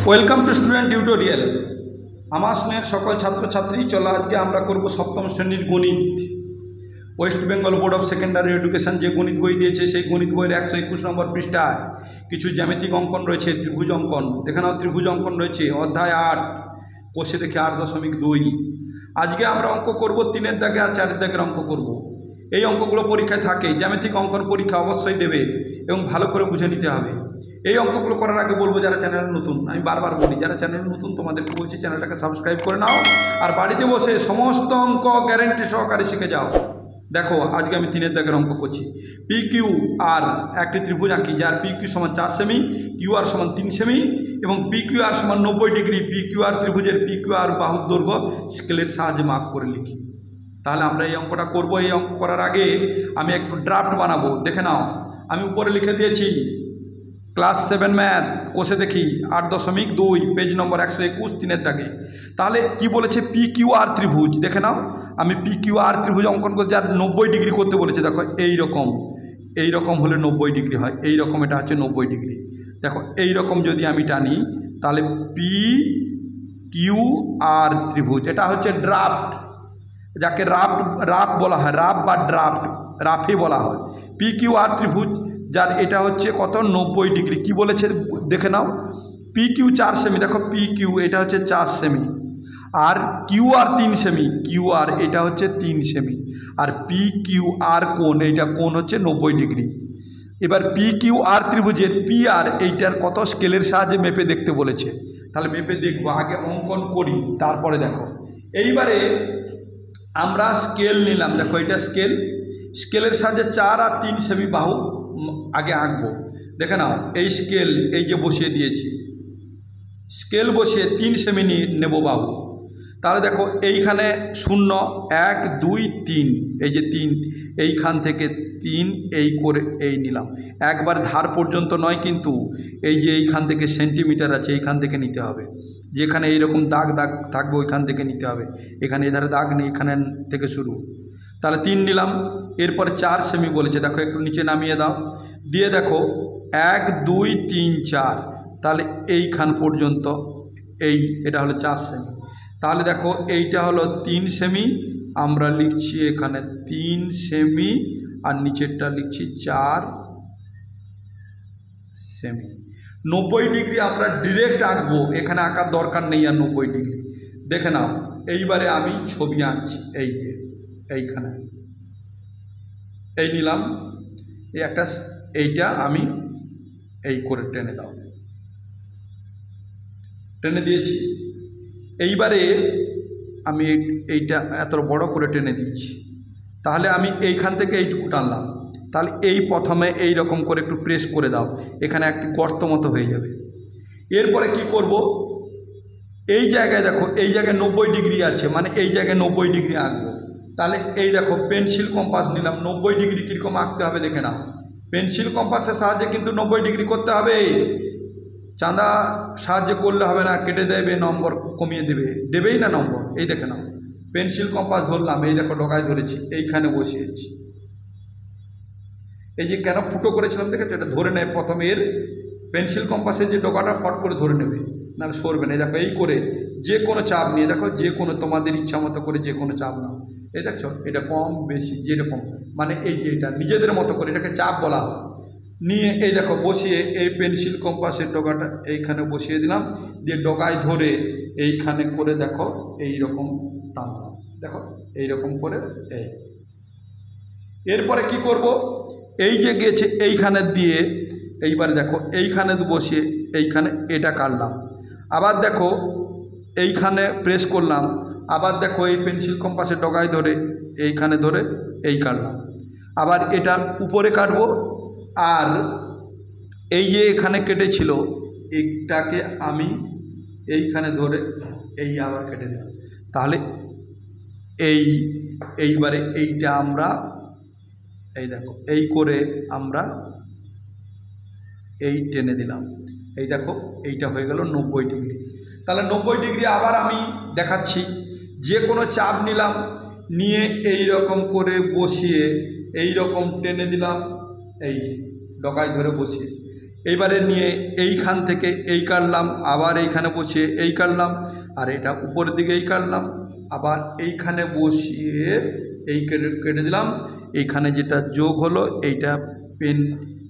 Welcome to student tutorial. আমার স্নেহের সকল ছাত্রছাত্রী, চলো আজকে আমরা করব সপ্তম শ্রেণীর গণিত। West Bengal board of secondary education যে গণিত বই দিয়েছে সেই গণিত বইয়ের 121 নম্বর পৃষ্ঠায় কিছু জ্যামিতিক অঙ্কন রয়েছে, ত্রিভুজ অঙ্কন। দেখে নাও, ত্রিভুজ অঙ্কন রয়েছে অধ্যায় 8, কোষে দেখে 8.2। আজকে আমরা অঙ্ক করব 3-এর দাগে আর 4-এর দাগের অঙ্ক করব। এই অঙ্কগুলো পরীক্ষায় থাকে, জ্যামিতিক অঙ্কন পরীক্ষা অবশ্যই দেবে এবং ভালো করে বুঝে নিতে হবে। এই অঙ্কগুলো করার আগে বলবো, যারা চ্যানেলে নতুন, আমি বারবার বলি, যারা চ্যানেলে নতুন তোমাদেরকে বলছি চ্যানেলটাকে সাবস্ক্রাইব করে নাও আর বাড়িতে বসে সমস্ত অঙ্ক গ্যারেন্টি সহকারে শিখে যাও। দেখো, আজকে আমি 3-এর দাগের অঙ্ক করছি। পি কিউ আর একটি ত্রিভুজ আঁকি, যার পি কিউ সমান 4 সেমি, কিউ আর সমান 3 সেমি এবং পি কিউ আর সমান 90 ডিগ্রি। পি কিউ আর ত্রিভুজের পি কিউ আর বাহুর দৈর্ঘ্য স্কেলের সাহায্যে মাপ করে লিখি। তাহলে আমরা এই অঙ্কটা করব। এই অঙ্ক করার আগে আমি একটু ড্রাফট বানাবো। দেখে নাও, আমি উপরে লিখে দিয়েছি ক্লাস 7 ম্যাথ, কোষে দেখি 8.2, পেজ নম্বর 121, 3-এর দাগে। তাহলে কি বলেছে? পি কিউ আর ত্রিভুজ। দেখে নাও, আমি পি কিউ আর ত্রিভুজ অঙ্কন করতে, যার 90 ডিগ্রি করতে বলেছে। দেখো, এইরকম হলে 90 ডিগ্রি হয়, এইরকম, এটা হচ্ছে 90 ডিগ্রি। দেখো, এইরকম যদি আমি টানি তাহলে পি কিউ আর ত্রিভুজ, এটা হচ্ছে ড্রাফট, যাকে রাফ বলা হয়, রাফ বা ড্রাফট, রাফি বলা হয়। পি কিউ আর ত্রিভুজ, যার এটা হচ্ছে কত? 90 ডিগ্রি। কি বলেছে দেখে নাও, পি কিউ 4 সেমি। দেখো, পি কিউ এটা হচ্ছে 4 সেমি, আর Q R 3 semi, Q R এটা হচ্ছে 3 সেমি, আর পি কিউ আর কোণ, এইটা কোণ হচ্ছে 90 ডিগ্রি। এবার পি কিউ আর ত্রিভুজের পি আর এইটার কত স্কেলের সাহায্যে মেপে দেখতে বলেছে। তাহলে মেপে দেখবো, আগে অঙ্কন করি তারপরে দেখো। এইবারে আমরা স্কেল নিলাম। দেখো, এটা স্কেলের সাহায্যে 4 আর 3 সেমি বাহু আগে আঁকবো। দেখে নাও, এই স্কেল এই যে বসিয়ে দিয়েছি, স্কেল বসিয়ে 3 সেমি নেব বাহু। তাহলে দেখো, এইখানে 0, 1, 2, 3, এই যে 3, এইখান থেকে 3 এই করে এই নিলাম। একবার ধার পর্যন্ত নয় কিন্তু, এই যে এইখান থেকে সেন্টিমিটার আছে, এইখান থেকে নিতে হবে। যেখানে এইরকম দাগ থাকবে ওইখান থেকে নিতে হবে। এখানে এধারে দাগ নেই, এখানে থেকে শুরু। তাহলে 3 নিলাম। এরপরে 4 সেমি বলেছে। দেখো, একটু নিচে নামিয়ে দাও, দিয়ে দেখো 1, 2, 3, 4, তাহলে এইখান পর্যন্ত এটা হলো 4 সেমি। তাহলে দেখো, এইটা হলো 3 সেমি, আমরা লিখছি এখানে 3 সেমি, আর নিচেরটা লিখছি 4 সেমি। 90 ডিগ্রি আমরা ডিরেক্ট আঁকবো, এখানে আঁকার দরকার নেই আর 90 ডিগ্রি। দেখে নাও, এইবারে আমি ছবি আঁকছি। এই যে এইখানে এই নিলাম, এইটা আমি এই করে টেনে দাও, টেনে দিয়েছি। এইবারে আমি এইটা এত বড় করে টেনে দিয়েছি। তাহলে আমি এইখান থেকে এইটুকু টানলাম। তাহলে এই প্রথমে এই রকম করে একটু প্রেস করে দাও, এখানে একটি গর্ত মতো হয়ে যাবে। এরপরে কি করব? এই জায়গায় দেখো, এই জায়গায় 90 ডিগ্রি আছে, মানে এই জায়গায় 90 ডিগ্রি আঁকবো। তাহলে এই দেখো, পেন্সিল কম্পাস নিলাম। 90 ডিগ্রি কীরকম আঁকতে হবে দেখে নাও। পেন্সিল কম্পাসের সাহায্যে কিন্তু 90 ডিগ্রি করতে হবে, চাঁদা সাহায্যে করলে হবে না, কেটে দেবে, নম্বর কমিয়ে দেবেই না নম্বর। এই দেখে নাও, পেন্সিল কম্পাস ধরলাম, এই দেখো ডগায় ধরেছি, এইখানে বসিয়েছি। এই যে কেন ফুটো করেছিলাম দেখেছো, এটা ধরে নেয় প্রথমে, এর পেন্সিল কম্পাসের যে ডগাটা ফট করে ধরে নেবে, নাহলে সরবে না। এই দেখো, এই করে যে কোনো চাপ নিয়ে, দেখো যে কোনো তোমাদের ইচ্ছা মতো করে যে কোনো চাপ নাও। এই দেখছো, এটা কম বেশি যেরকম, মানে এই যে এটা নিজেদের মতো করে, এটাকে চাপ বলা হয়। নিয়ে এই দেখো বসিয়ে, এই পেন্সিল কম্পাসের ডগাটা এইখানে বসিয়ে দিলাম, দিয়ে ডগায় ধরে এইখানে করে দেখো এই রকম টানলাম। দেখো এইরকম করে এই। এরপরে কি করব? এই যে গেছে এইখানে দিয়ে, এইবারে দেখো এইখানে বসিয়ে এইখানে এটা কাটলাম। আবার দেখো এইখানে প্রেস করলাম, আবার দেখো এই পেন্সিল কম্পাসের ডগায় ধরে এইখানে ধরে এই কাটলাম। আবার এটা উপরে কাটবো, আর এই যে এখানে কেটেছিল এইটাকে আমি এইখানে ধরে এই আবার কেটে দিলাম। তাহলে এইবারে এইটা আমরা এই দেখো এই করে আমরা এই টেনে দিলাম। এই দেখো, এইটা হয়ে গেল 90 ডিগ্রি। তাহলে 90 ডিগ্রি আবার আমি দেখাচ্ছি। যে কোনো চাপ নিলাম, নিয়ে এই রকম করে বসিয়ে এই রকম টেনে দিলাম, এই ডগায় ধরে বসিয়ে এইবারে নিয়ে এইখান থেকে এই কাটলাম, আবার এইখানে বসিয়ে এই কাটলাম, আর এটা উপরের দিকে এই কাটলাম, আবার এইখানে বসিয়ে এই কেটে দিলাম। এইখানে যেটা যোগ হলো এইটা পেন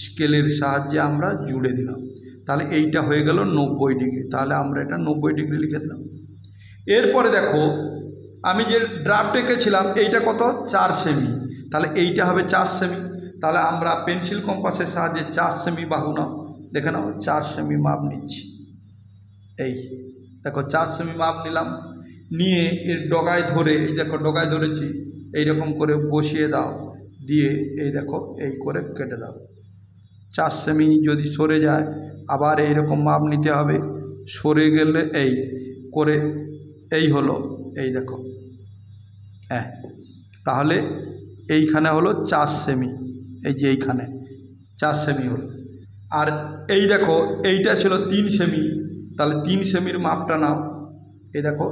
স্কেলের সাহায্যে আমরা জুড়ে দিলাম। তাহলে এইটা হয়ে গেল 90 ডিগ্রি। তাহলে আমরা এটা 90 ডিগ্রি লিখে দিলাম। এরপরে দেখো আমি যে ড্রাফট এঁকেছিলাম এইটা কত 4 সেমি, তাহলে এইটা হবে 4 সেমি। তাহলে আমরা পেন্সিল কম্পাসের সাহায্যে 4 সেমি বাহু নাও, দেখে নাও 4 সেমি মাপ নিচ্ছি। এই দেখো 4 সেমি মাপ নিলাম, নিয়ে এর ডগায় ধরে, এই দেখো ডগায় ধরেছি, এইরকম করে বসিয়ে দাও, দিয়ে এই দেখো এই করে কেটে দাও। 4 সেমি যদি সরে যায় আবার এইরকম মাপ নিতে হবে, সরে গেলে এই করে এই হলো, এই দেখো তাহলে এইখানে হলো 4 সেমি, এই যে এইখানে 4 সেমি হলো। আর এই দেখো এইটা ছিল 3 সেমি, তাহলে 3 সেমির মাপটা নাও। এই দেখো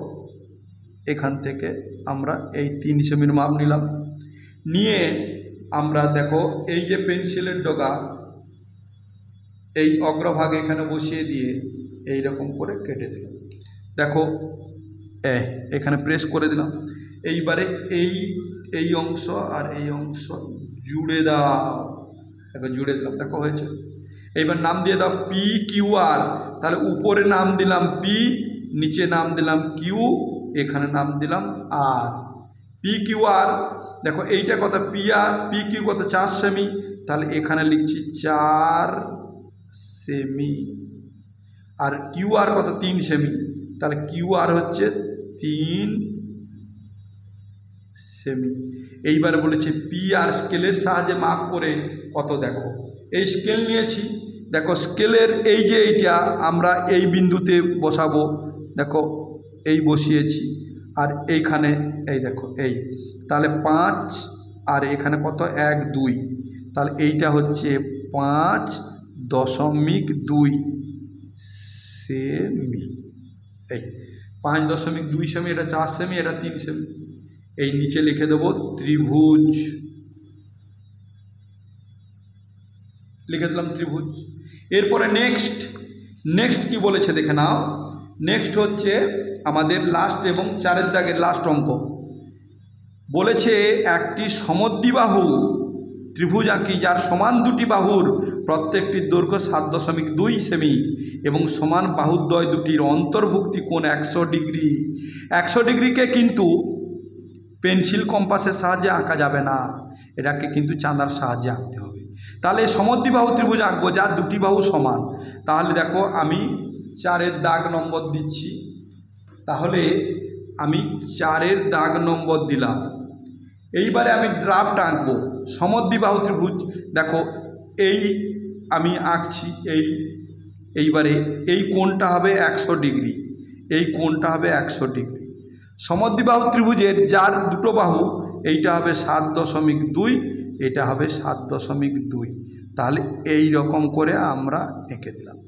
এখান থেকে আমরা এই 3 সেমির মাপ নিলাম, নিয়ে আমরা দেখো এই যে পেন্সিলের ডগা এই অগ্রভাগে এখানে বসিয়ে দিয়ে এই রকম করে কেটে দিলাম। দেখো এখানে প্রেস করে দিলাম। এইবারে এই অংশ আর এই অংশ জুড়ে দাও, দেখো জুড়ে দিলাম, দেখো হয়েছে। এইবার নাম দিয়ে দাও পি কিউ আর। তাহলে উপরে নাম দিলাম পি, নিচে নাম দিলাম কিউ, এখানে নাম দিলাম আর। পি কিউ আর দেখো এইটা কত পি কিউ কত 4 সেমি, তাহলে এখানে লিখছি 4 সেমি। আর কিউ আর কত 3 সেমি, তাহলে কিউ আর হচ্ছে 3 সেমি। এইবারে বলেছে পি আর স্কেলের সাহায্যে মাপ করে কত, দেখো এই স্কেল নিয়েছি, দেখো স্কেলের এই যে এইটা আমরা এই বিন্দুতে বসাবো, দেখো এই বসিয়েছি, আর এইখানে এই দেখো এই, তাহলে 5 আর এখানে কত 1 2, তাহলে এইটা হচ্ছে 5.2 সেমি। এই 5.2 সেমি, এটা 4 সেমি, এটা 3 সেমি। এই নিচে লিখে দেবো ত্রিভুজ, লিখে দিলাম ত্রিভুজ। এরপরে নেক্সট কি বলেছে দেখে নাও। নেক্সট হচ্ছে আমাদের লাস্ট এবং 4 দাগের লাস্ট অঙ্ক। বলেছে একটি সমদ্বিবাহু ত্রিভুজ আঁকি যার সমান দুটি বাহুর প্রত্যেকটির দৈর্ঘ্য 7.2 সেমি এবং সমান বাহুদ্বয় দুটির অন্তর্ভুক্তি কোণ 100 ডিগ্রি। 100 ডিগ্রিকে কিন্তু পেন্সিল কম্পাসের সাহায্যে আঁকা যাবে না, এটাকে কিন্তু চাঁদার সাহায্যে আঁকতে হবে। তাহলে সমদ্বিবাহু ত্রিভুজ আঁকবো যার দুটি বাহু সমান। তাহলে দেখো আমি 4 দাগ নম্বর দিচ্ছি, তাহলে আমি 4 দাগ নম্বর দিলাম। এইবারে আমি ড্রাফট আঁকবো সমদ্বিবাহু ত্রিভুজ। দেখো এই আমি আঁকছি, এইবারে এই কোণটা হবে 100 ডিগ্রি, এই কোণটা হবে 100 ডিগ্রি। সমদ্বিবাহু ত্রিভুজের যার দুটো বাহু, এইটা হবে 7.2, এটা হবে 7.2। তাহলে এই রকম করে আমরা এঁকে দিলাম।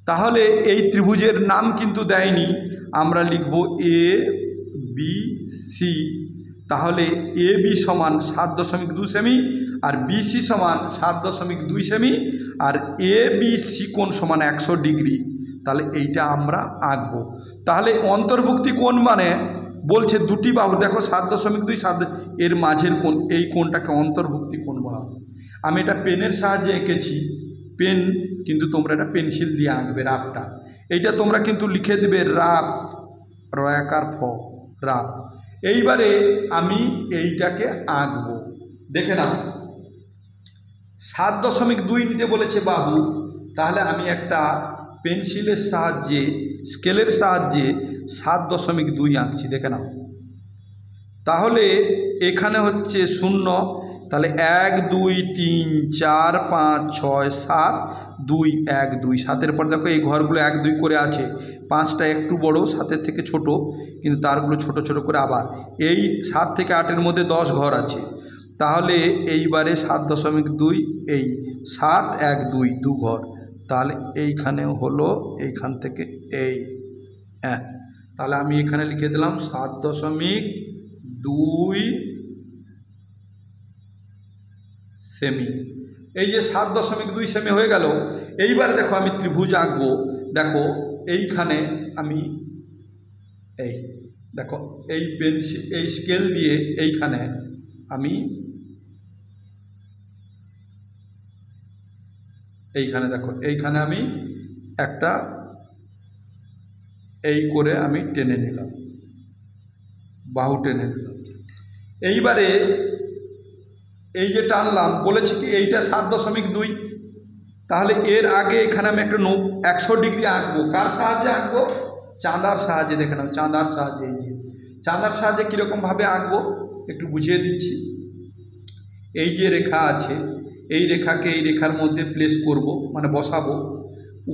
তাহলে এই ত্রিভুজের নাম কিন্তু দেয়নি, আমরা লিখব এ বি সি। তাহলে এ বি সমান 7.2 সেমি আর বিসি সমান 7.2 semi R A B C কোণ সমান 100 ডিগ্রি। তাহলে এইটা আমরা আঁকবো। তাহলে অন্তর্ভুক্তি কোণ মানে বলছে দুটি বাহু, দেখো 7.2 এর মাঝের কোণ, এই কোণটাকে অন্তর্ভুক্তি কোণ বলা হয়। আমি এটা পেনের সাহায্যে এঁকেছি, পেন কিন্তু তোমরা এটা পেন্সিল দিয়ে আঁকবে রাফটা। এইটা তোমরা কিন্তু লিখে দেবে রাফ, রয়াকার ফ, রাফ। এইবারে আমি এইটাকে আঁকবো, দেখে নাও 7.2 নিতে বলেছে বাহু। তাহলে আমি একটা পেন্সিলের সাহায্যে স্কেলের সাহায্যে 7.2 আঁকছি, দেখে নাও। তাহলে এখানে হচ্ছে 0, তাহলে 1 2 3 4 5 6 7 2 1 2, 7-এর পর দেখো এই ঘরগুলো 1 2 করে আছে, 5টা একটু বড় 7-এর থেকে ছোট, কিন্তু তারগুলো ছোট ছোট করে আবার এই 7 থেকে 8-এর মধ্যে 10 ঘর আছে। তাহলে এইবারে 7.2 এই 7 1 2 2 ঘর, তাহলে এইখানেও হলো এইখান থেকে এই তাহলে আমি এখানে লিখে দিলাম 7.2 সেমি। এই যে 7.2 সেমি হয়ে গেল। এইবার দেখো আমি ত্রিভুজ আঁকবো। দেখো এইখানে আমি এই দেখো এই পেন্সিল এই স্কেল দিয়ে এইখানে আমি এইখানে দেখো এইখানে আমি একটা এই করে আমি টেনে নিলাম, বাহু টেনে নিলাম। এইবারে এই যে টানলাম, বলেছি কি এইটা 7.2, তাহলে এর আগে এখানে আমি একটা 100 ডিগ্রি আঁকবো। কার সাহায্যে আঁকবো? চাঁদার সাহায্যে। দেখে নাও, চাঁদার সাহায্যে। এই যে চাঁদার সাহায্যে কীরকমভাবে আঁকবো একটু বুঝিয়ে দিচ্ছি। এই যে রেখা আছে, এই রেখাকে এই রেখার মধ্যে প্লেস করব, মানে বসাবো।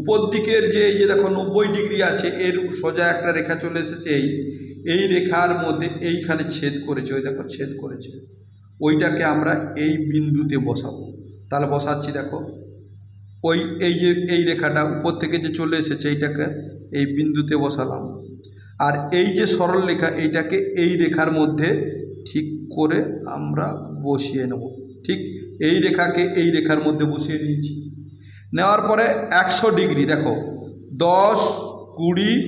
উপর দিকের যে এই যে দেখো 90 ডিগ্রি আছে, এর সোজা একটা রেখা চলে এসেছে। এই রেখার মধ্যে এইখানে ছেদ করেছে, ওই দেখো ছেদ করেছে, ওইটাকে আমরা এই বিন্দুতে বসাবো। তাহলে বসাচ্ছি, দেখো ওই এই যে এই রেখাটা উপর থেকে যে চলে এসেছে এইটাকে এই বিন্দুতে বসালাম। আর এই যে সরল রেখা এইটাকে এই রেখার মধ্যে ঠিক করে আমরা বসিয়ে নেব। ঠিক এই রেখাকে এই রেখার মধ্যে বসিয়ে নিয়েছি। নেওয়ার পরে 100 ডিগ্রি, দেখো 10, 20,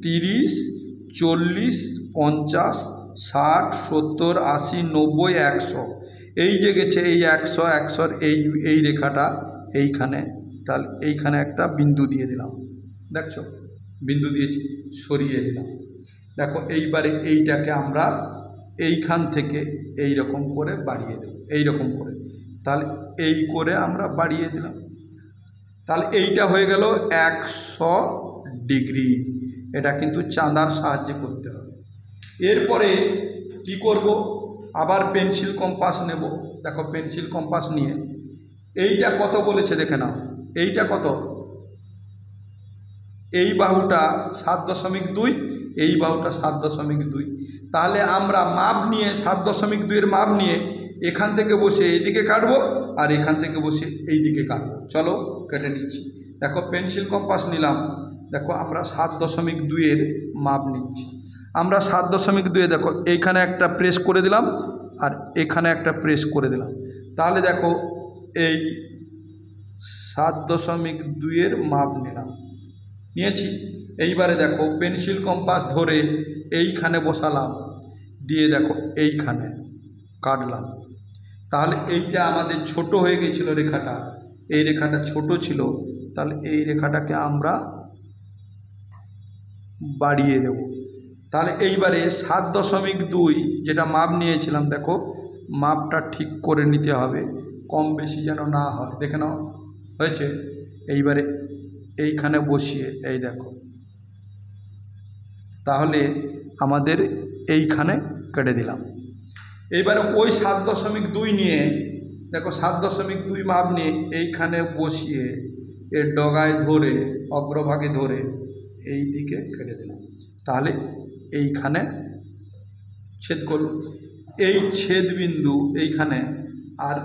30, 40, 50, 60, 70, 80, 90, 100। এই যে গেছে এই 100 এই রেখাটা এইখানে। তাহলে এইখানে একটা বিন্দু দিয়ে দিলাম, দেখছো বিন্দু দিয়েছি, সরিয়ে দিলাম। দেখো এইবারে এইটাকে আমরা এইখান থেকে এই রকম করে বাড়িয়ে দেব, এই রকম করে। তাহলে এই করে আমরা বাড়িয়ে দিলাম। তাহলে এইটা হয়ে গেল 100 ডিগ্রি। এটা কিন্তু চাঁদার সাহায্যে করতে হবে। এরপরে কি করব? আবার পেন্সিল কম্পাস নেব। দেখো পেন্সিল কম্পাস নিয়ে এইটা কত বলেছে দেখে নাও। এইটা কত? এই বাহুটা 7.2, এই বাহুটা 7.2। তাহলে আমরা মাপ নিয়ে 7.2 এর মাপ নিয়ে এখান থেকে বসে এইদিকে কাটবো, আর এখান থেকে বসে এই দিকে কাটবো। চলো কেটে নিচ্ছি। দেখো পেন্সিল কম্পাস নিলাম। দেখো আমরা 7.2 এর মাপ নিচ্ছি। আমরা 7.2 দেখো এইখানে একটা প্রেস করে দিলাম, আর এখানে একটা প্রেস করে দিলাম। তাহলে দেখো এই 7.2 এর মাপ নিয়েছি। এইবারে দেখো পেন্সিল কম্পাস ধরে এইখানে বসালাম, দিয়ে দেখো এইখানে কাটলাম। তাহলে এইটা আমাদের ছোট হয়ে গেছিল রেখাটা, এই রেখাটা ছোট ছিল। তাহলে এই রেখাটাকে আমরা বাড়িয়ে দেব। তাহলে এইবারে 7.2 যেটা মাপ নিয়েছিলাম, দেখো মাপটা ঠিক করে নিতে হবে, কম বেশি যেন না হয়। দেখে নাও হয়েছে। এইবারে এইখানে বসিয়ে এই দেখো, তাহলে আমাদের এইখানে কেটে দিলাম। এইবারে ওই 7.2 নিয়ে দেখো 7.2 মাপ নিয়ে এইখানে বসিয়ে এর ডগায় ধরে অগ্রভাগে ধরে এই দিকে কেটে দিলাম। তাহলে এইখানে ছেদ করল। এই ছেদ বিন্দু এইখানে, আর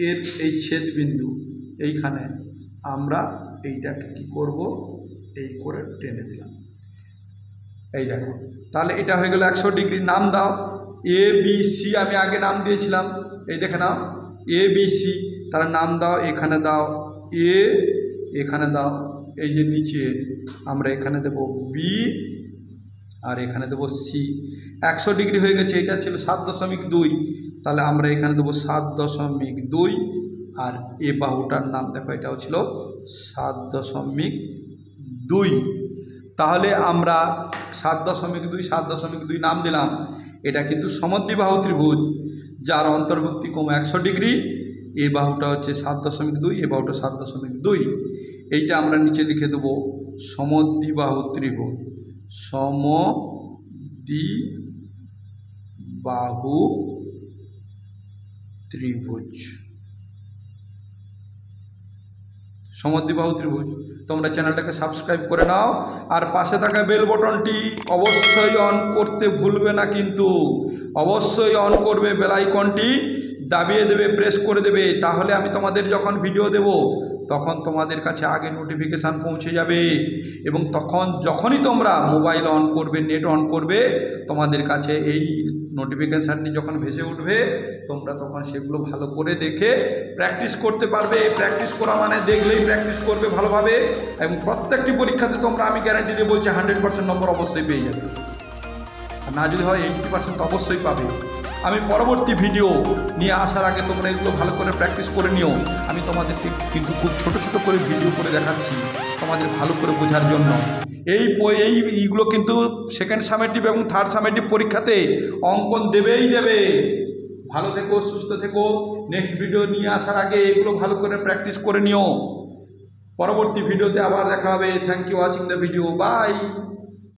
এর এই ছেদ বিন্দু এইখানে আমরা এইটাকে কি করব? এই করে টেনে দিলাম। এই দেখো, তাহলে এটা হয়ে গেল 100 ডিগ্রি। নাম দাও ABC। আমি আগে নাম দিয়েছিলাম, এই দেখে নাও ABC। তার নাম দাও, এখানে দাও A, এখানে দাও এই যে নিচে আমরা এখানে দেব B, আর এখানে দেব C। 100 ডিগ্রি হয়ে গেছে। এটা ছিল 7.2, তাহলে আমরা এখানে দেবো 7.2। আর এ বাহুটার নাম দেখো এটাও ছিল 7.2। তাহলে আমরা 7.2 নাম দিলাম। এটা কিন্তু সমদ্বিবাহু ত্রিভুজ, যার অন্তর্ভুক্তি কোণ 100 ডিগ্রি। এই বাহুটা হচ্ছে 7.2, এই বাহুটা 7.2। এইটা আমরা নিচে লিখে দেব সমদ্বিবাহু ত্রিভুজ। সমদ্বিবাহু ত্রিভুজ, সমদ্বিবাহু ত্রিভুজ। তোমরা চ্যানেলটাকে সাবস্ক্রাইব করে নাও, আর পাশে থাকা বেল বটনটি অবশ্যই অন করতে ভুলবে না, কিন্তু অবশ্যই অন করবে। বেল আইকনটি দাবিয়ে দেবে, প্রেস করে দেবে। তাহলে আমি তোমাদের যখন ভিডিও দেব তখন তোমাদের কাছে আগে নোটিফিকেশান পৌঁছে যাবে, এবং যখনই তোমরা মোবাইল অন করবে, নেট অন করবে, তোমাদের কাছে এই নোটিফিকেশানটি যখন ভেসে উঠবে তোমরা তখন সেগুলো ভালো করে দেখে প্র্যাকটিস করতে পারবে। প্র্যাকটিস করা মানে দেখলেই প্র্যাকটিস করবে ভালোভাবে, এবং প্রত্যেকটি পরীক্ষাতে তোমরা আমি গ্যারান্টি দিয়ে বলছি 100% নম্বর অবশ্যই পেয়ে যাবে। আর না যদি হয় 80% তো অবশ্যই পাবে। আমি পরবর্তী ভিডিও নিয়ে আসার আগে তোমরা এগুলো ভালো করে প্র্যাকটিস করে নিও। আমি তোমাদেরকে কিন্তু খুব ছোট ছোট করে ভিডিও করে দেখাচ্ছি তোমাদের ভালো করে বোঝার জন্য। এইগুলো কিন্তু সেকেন্ড সামেটিভ এবং থার্ড সামেটিভ পরীক্ষাতে অঙ্কন দেবেই দেবে। ভালো থেকো, সুস্থ থেকো। নেক্সট ভিডিও নিয়ে আসার আগে এগুলো ভালো করে প্র্যাকটিস করে নিও। পরবর্তী ভিডিওতে আবার দেখা হবে। Thank you watching the video. By.